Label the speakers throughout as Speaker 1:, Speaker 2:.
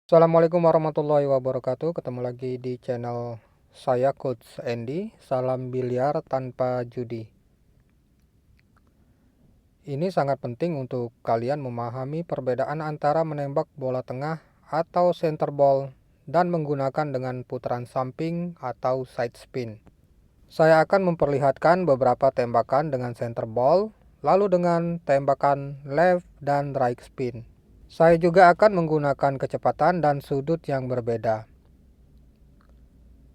Speaker 1: Assalamualaikum warahmatullahi wabarakatuh. Ketemu lagi di channel saya Coach Andy. Salam biliar tanpa judi. Ini sangat penting untuk kalian memahami perbedaan antara menembak bola tengah atau center ball dan menggunakan dengan putaran samping atau side spin. Saya akan memperlihatkan beberapa tembakan dengan center ball, lalu dengan tembakan left dan right spin. Saya juga akan menggunakan kecepatan dan sudut yang berbeda.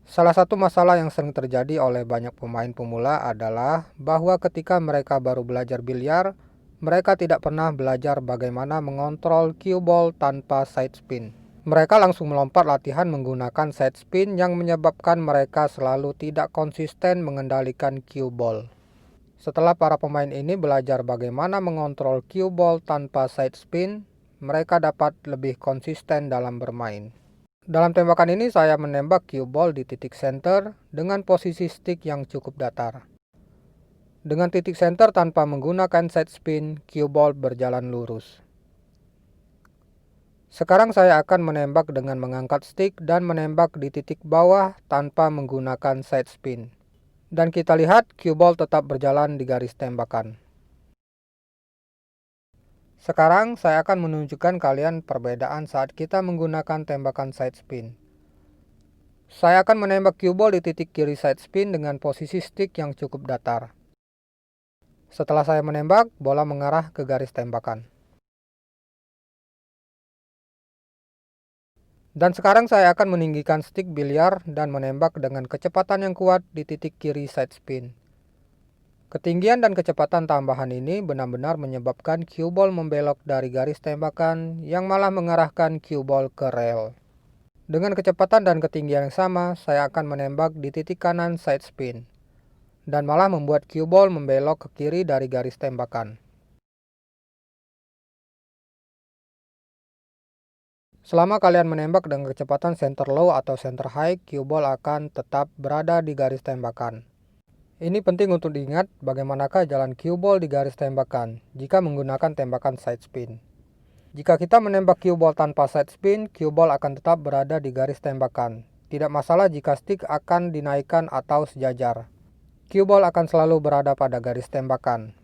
Speaker 1: Salah satu masalah yang sering terjadi oleh banyak pemain pemula adalah bahwa ketika mereka baru belajar biliar, mereka tidak pernah belajar bagaimana mengontrol cue ball tanpa side spin. Mereka langsung melompat latihan menggunakan side spin yang menyebabkan mereka selalu tidak konsisten mengendalikan cue ball. Setelah para pemain ini belajar bagaimana mengontrol cue ball tanpa side spin, mereka dapat lebih konsisten dalam bermain. Dalam tembakan ini saya menembak cue ball di titik center dengan posisi stick yang cukup datar. Dengan titik center tanpa menggunakan side spin, cue ball berjalan lurus. Sekarang saya akan menembak dengan mengangkat stick dan menembak di titik bawah tanpa menggunakan side spin. Dan kita lihat cue ball tetap berjalan di garis tembakan. Sekarang saya akan menunjukkan kalian perbedaan saat kita menggunakan tembakan side spin. Saya akan menembak cue ball di titik kiri side spin dengan posisi stick yang cukup datar. Setelah saya menembak, bola mengarah ke garis tembakan. Dan sekarang saya akan meninggikan stick biliar dan menembak dengan kecepatan yang kuat di titik kiri side spin. Ketinggian dan kecepatan tambahan ini benar-benar menyebabkan cue ball membelok dari garis tembakan yang malah mengarahkan cue ball ke rel. Dengan kecepatan dan ketinggian yang sama, saya akan menembak di titik kanan side spin dan malah membuat cue ball membelok ke kiri dari garis tembakan. Selama kalian menembak dengan kecepatan center low atau center high, cue ball akan tetap berada di garis tembakan. Ini penting untuk diingat bagaimanakah jalan cue ball di garis tembakan jika menggunakan tembakan side spin. Jika kita menembak cue ball tanpa side spin, cue ball akan tetap berada di garis tembakan. Tidak masalah jika stick akan dinaikkan atau sejajar. Cue ball akan selalu berada pada garis tembakan.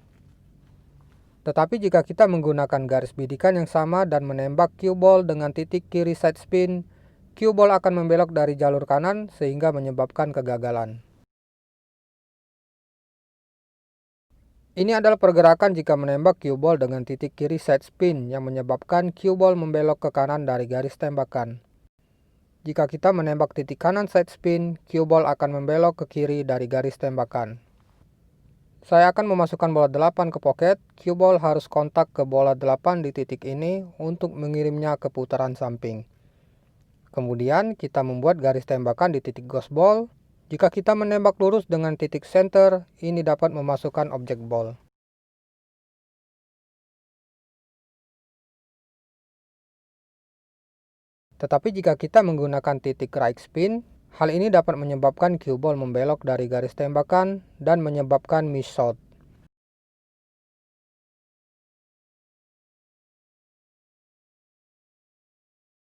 Speaker 1: Tetapi jika kita menggunakan garis bidikan yang sama dan menembak cue ball dengan titik kiri side spin, cue ball akan membelok dari jalur kanan sehingga menyebabkan kegagalan. Ini adalah pergerakan jika menembak cue ball dengan titik kiri side spin yang menyebabkan cue ball membelok ke kanan dari garis tembakan. Jika kita menembak titik kanan side spin, cue ball akan membelok ke kiri dari garis tembakan. Saya akan memasukkan bola 8 ke pocket, cue ball harus kontak ke bola 8 di titik ini untuk mengirimnya ke putaran samping. Kemudian kita membuat garis tembakan di titik ghost ball. Jika kita menembak lurus dengan titik center, ini dapat memasukkan objek ball. Tetapi jika kita menggunakan titik right spin, hal ini dapat menyebabkan cue ball membelok dari garis tembakan dan menyebabkan miss shot.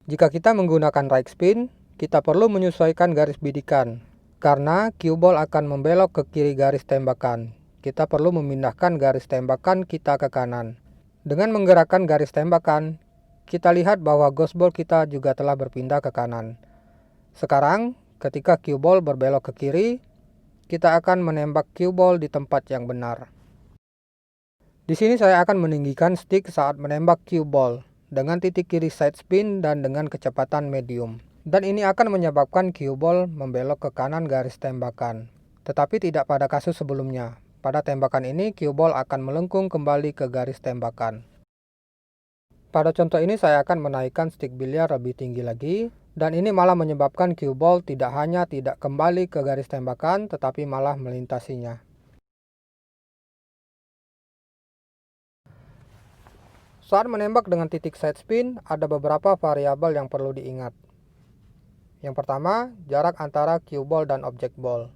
Speaker 1: Jika kita menggunakan right spin, kita perlu menyesuaikan garis bidikan. Karena cue ball akan membelok ke kiri garis tembakan, kita perlu memindahkan garis tembakan kita ke kanan. Dengan menggerakkan garis tembakan, kita lihat bahwa ghost ball kita juga telah berpindah ke kanan. Sekarang, ketika cue ball berbelok ke kiri, kita akan menembak cue ball di tempat yang benar. Di sini saya akan meninggikan stick saat menembak cue ball dengan titik kiri side spin dan dengan kecepatan medium. Dan ini akan menyebabkan cue ball membelok ke kanan garis tembakan. Tetapi tidak pada kasus sebelumnya. Pada tembakan ini, cue ball akan melengkung kembali ke garis tembakan. Pada contoh ini saya akan menaikkan stick biliar lebih tinggi lagi. Dan ini malah menyebabkan cue ball tidak hanya tidak kembali ke garis tembakan, tetapi malah melintasinya. Saat menembak dengan titik side spin, ada beberapa variabel yang perlu diingat. Yang pertama, jarak antara cue ball dan objek ball.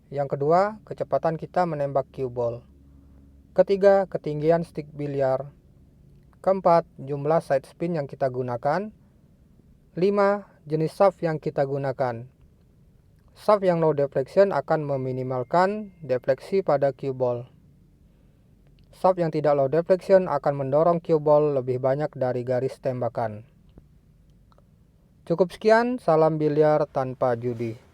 Speaker 1: Yang kedua, kecepatan kita menembak cue ball. Ketiga, ketinggian stick biliar. Keempat, jumlah side spin yang kita gunakan. 5. Jenis shaft yang kita gunakan. Shaft yang low deflection akan meminimalkan defleksi pada cue ball. Shaft yang tidak low deflection akan mendorong cue ball lebih banyak dari garis tembakan. Cukup sekian, salam biliar tanpa judi.